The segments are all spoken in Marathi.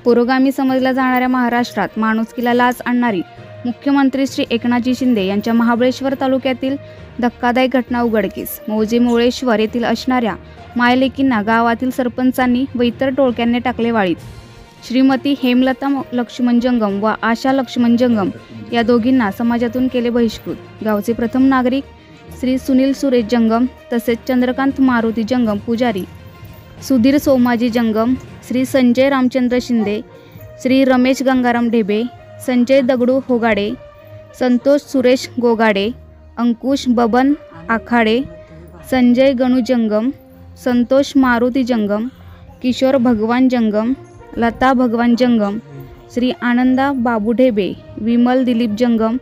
पुरोगामी समजल्या जाणाऱ्या महाराष्ट्रात माणुसकीला लाच आणणारी मुख्यमंत्री श्री एकनाथजी शिंदे यांच्या महाबळेश्वर तालुक्यातील धक्कादायक घटना उघडकीस. मौजे मुळेश्वर येथील असणाऱ्या मायलेकींना गावातील सरपंचांनी व इतर टोळक्यांनी टाकले वाळीत. श्रीमती हेमलता लक्ष्मण जंगम व आशा लक्ष्मण जंगम या दोघींना समाजातून केले बहिष्कृत. गावचे प्रथम नागरिक श्री सुनील सुरेश जंगम तसेच चंद्रकांत मारुती जंगम पुजारी, सुधीर सोमाजी जंगम, श्री संजय रामचंद्र शिंदे, श्री रमेश गंगाराम ढेबे, संजय दगडू होगाडे, संतोष सुरेश गोगाडे, अंकुश बबन आखाडे, संजय गणू जंगम, संतोष मारुती जंगम, किशोर भगवान जंगम, लता भगवान जंगम, श्री आनंदा बाबू ढेबे, विमल दिलीप जंगम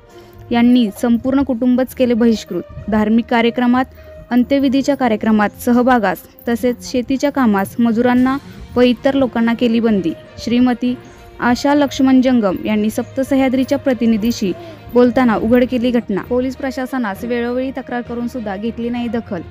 यांनी संपूर्ण कुटुंबच केले बहिष्कृत. धार्मिक कार्यक्रमात, अंत्यविधीच्या कार्यक्रमात सहभागास तसेच शेतीच्या कामास मजुरांना व इतर लोकांना केली बंदी. श्रीमती आशा लक्ष्मण जंगम यांनी सप्तसह्याद्रीच्या प्रतिनिधीशी बोलताना उघड केली घटना. पोलीस प्रशासनास वेळोवेळी तक्रार करून सुद्धा घेतली नाही दखल.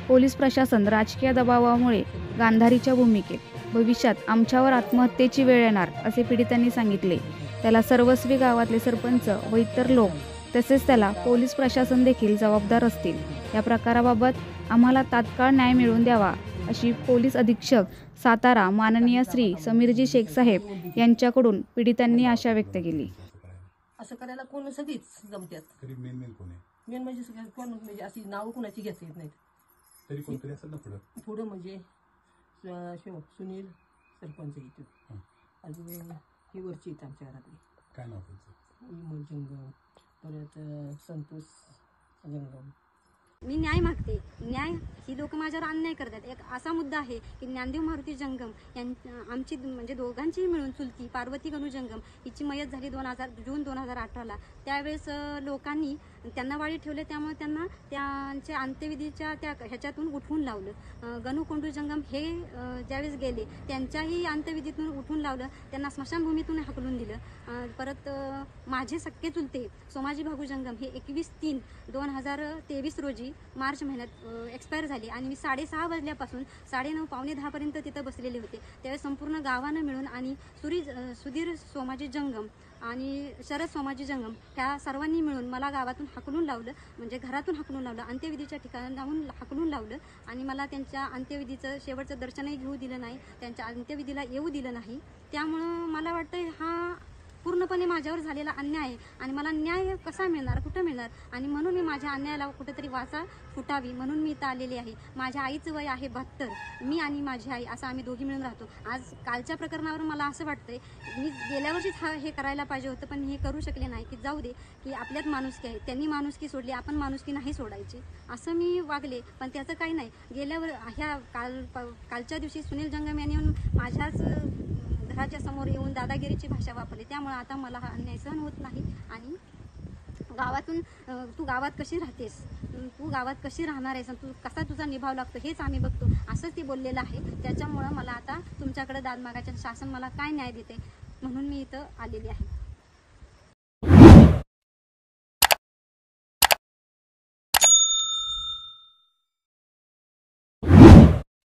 पोलीस प्रशासन राजकीय दबावामुळे गांधारीच्या भूमिकेत. भविष्यात आमच्यावर आत्महत्येची वेळ येणार असे पीडितांनी सांगितले. त्याला सर्वस्वी गावातले सरपंच व इतर लोक तसेच त्याला पोलीस प्रशासन देखील जबाबदार असतील. या प्रकाराबाबत आम्हाला तात्काळ न्याय मिळवून द्यावा अशी पोलीस अधीक्षक सातारा माननीय श्री समीरजी शेख साहेब यांच्याकडून पीडितांनी आशा व्यक्त केली. असं करायला कोण सगळीच जमतात. तरी मेन कोण आहे? मेन म्हणजे सगळ्यात कोण म्हणजे अशी नावं कोणाची घेता येत नाहीत. तरी कोणतरी असेल ना पुढं म्हणजे सुनील सरपंच इथं अजून ही वरची येत आमच्या घरातली. काय नाव त्यांचं? विमल जंगम, परत संतोष जंगम. मी न्याय मागते. न्याय ही लोक माझ्यावर अन्याय करतात. एक असा मुद्दा आहे की ज्ञानदेव मारुती जंगम आमची म्हणजे दोघांचीही मिळून चुलती पार्वती गणू जंगम हिची मयत झाली जून 2018ला. त्यावेळेस लोकांनी त्यांना वाळीत ठेवले. त्यामुळे त्यांना त्यांच्या अंत्यविधीच्या त्या ह्याच्यातून उठवून लावलं. गणू कोंडू जंगम हे ज्यावेळेस गेले त्यांच्याही अंत्यविधीतून उठवून लावलं. त्यांना स्मशानभूमीतून हाकलून दिलं. परत माझे सख्खे चुलते सोमाजी भागू जंगम हे 21/3/2023 रोजी मार्च महिन्यात एक्सपायर झाली आणि मी 6:30 वाजल्यापासून 9:30 पावणे 10पर्यंत तिथं बसलेले होते. त्यावेळेस संपूर्ण गावानं मिळून आणि सुधीर सोमाजी जंगम आणि शरद सोमाजी जंगम ह्या सर्वांनी मिळून मला गावातून हाकलून लावलं. म्हणजे घरातून हाकलून लावलं, अंत्यविधीच्या ठिकाणी जाऊन हाकलून लावलं आणि मला त्यांच्या अंत्यविधीचं शेवटचं दर्शनही घेऊ दिलं नाही, त्यांच्या अंत्यविधीला येऊ दिलं नाही. त्यामुळं मला वाटतं हा पूर्णपणे माझ्यावर झालेला अन्याय आहे आणि मला न्याय कसा मिळणार, कुठं मिळणार. आणि म्हणून मी माझ्या अन्यायाला कुठेतरी वाचा फुटावी म्हणून मी इथं आलेली आहे. माझ्या आईचं वय आहे 72. मी आणि माझी आई असं आम्ही दोघी मिळून राहतो. आज कालच्या प्रकरणावर मला असं वाटतंय मी गेल्या वर्षीच हे करायला पाहिजे होतं पण हे करू शकले नाही. की जाऊ दे की आपल्यात माणुसकी आहे, त्यांनी माणुसकी सोडली, आपण माणुसकी नाही सोडायची असं मी वागले. पण त्याचं काही नाही. ह्या कालच्या दिवशी सुनील जंगम यांनी येऊन माझ्याच घराच्या समोर येऊन दादागिरीची भाषा वापरली. त्यामुळे आता मला हा अन्याय सहन होत नाही. आणि गावातून तू गावात कशी राहतेस, तू गावात कशी राहणार आहेस, तू कसा तुझा निभाव लागतो हेच आम्ही बघतो असंच ती बोललेलं आहे. त्याच्यामुळं मला आता तुमच्याकडे दाद मागायचं, शासन मला काय न्याय देते म्हणून मी इथं आलेली आहे.